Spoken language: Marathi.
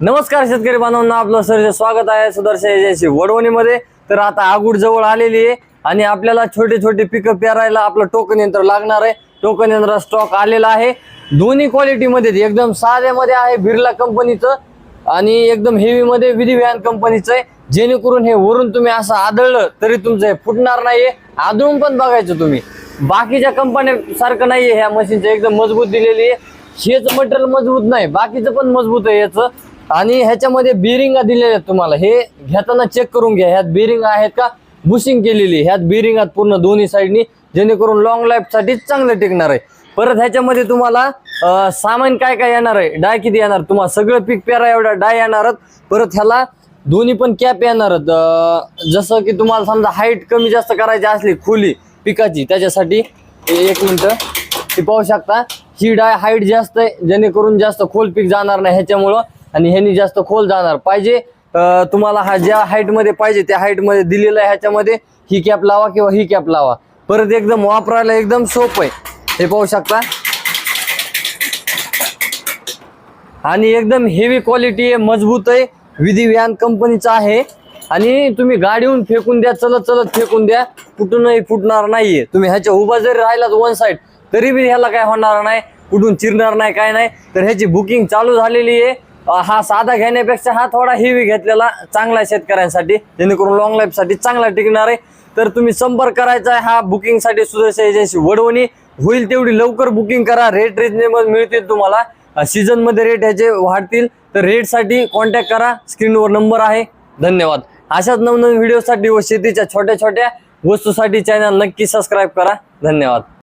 नमस्कार शेतकरी बांधवांना, आपलं सरचे स्वागत आहे सुदर्शन एजन्सी वडवणीमध्ये। तर आता आगुड जवळ आलेली आहे आणि आपल्याला छोटे छोटे पिकं पेरायला आपलं टोकन यंत्र लागणार आहे। टोकन यंत्र स्टॉक आलेला आहे, दोन्ही क्वालिटी मध्ये, एकदम साध्यामध्ये आहे बिर्ला कंपनीचं आणि एकदम हेवी मध्ये विधिविधान कंपनीचं आहे। जेणेकरून हे वरून तुम्ही असं आदळलं तरी तुमचं हे फुटणार नाहीये। आदळून पण बघायचं तुम्ही, बाकीच्या कंपन्या सारखं नाहीये ह्या मशीनचं, एकदम मजबूत दिलेली आहे। हेच मटेरियल मजबूत नाही, बाकीचं पण मजबूत आहे याचं। आणि ह्याच्यामध्ये बेरिंग दिलेले आहेत तुम्हाला, हे घेताना चेक करून घ्या ह्यात बेरिंग आहेत का, बुशिंग केलेली ह्यात बेरिंग पूर्ण दोन्ही साईडनी, जेणेकरून लॉंग लाईफ साठी चांगलं टिकणार आहे। परत ह्याच्यामध्ये तुम्हाला सामान काय काय येणार आहे, डाय किती येणार, तुम्हाला सगळं पीक पेरा एवढा डाय येणार। परत ह्याला दोन्ही पण कॅप येणार, जसं की तुम्हाला समजा हाईट कमी जास्त करायची असली खोली पिकाची, त्याच्यासाठी एक मिनिट ती पाहू शकता, ही डाय हाईट जास्त आहे जेणेकरून जास्त खोल पीक जाणार नाही ह्याच्यामुळं, आणि ह्यानी जास्त खोल जाणार पाहिजे। तुम्हाला हा ज्या हाईट मध्ये पाहिजे त्या हाईट मध्ये दिलेलं आहे, ह्याच्यामध्ये ही कॅप लावा किंवा ही कॅप लावा। परत एकदम वापरायला एकदम सोपं आहे, हे पाहू शकता, आणि एकदम हेवी क्वालिटी आहे, मजबूत आहे, विधिविधान कंपनीचा आहे। आणि तुम्ही गाडीहून फेकून द्या, चलत चलत फेकून द्या, कुठूनही फुटणार नाहीये। तुम्ही ह्याच्या उभा जरी राहिलात वन साइड तरी बी ह्याला काय होणार नाही, कुठून चिरणार नाही, काय नाही। तर ह्याची बुकिंग चालू झालेली आहे। हा साधा घेण्यापेक्षा हा थोडा हेवी घेतलेला चांगला आहे शेतकऱ्यांसाठी, जेणेकरून लॉंग लाईफ साठी चांगला टिकणार आहे। तर तुम्ही संपर्क करायचा आहे हा बुकिंग साठी सुदर्शन एजन्सी वडवणी। होईल तेवढी लवकर बुकिंग करा, रेट रिजनेबल मिळतील तुम्हाला, सीझन मध्ये रेट ह्याचे वाढतील। तर रेट साठी कॉन्टॅक्ट करा, स्क्रीनवर नंबर आहे। धन्यवाद। अशाच नवनवीन व्हिडिओसाठी व शेतीच्या छोट्या छोट्या वस्तूसाठी चॅनल नक्की सबस्क्राईब करा। धन्यवाद।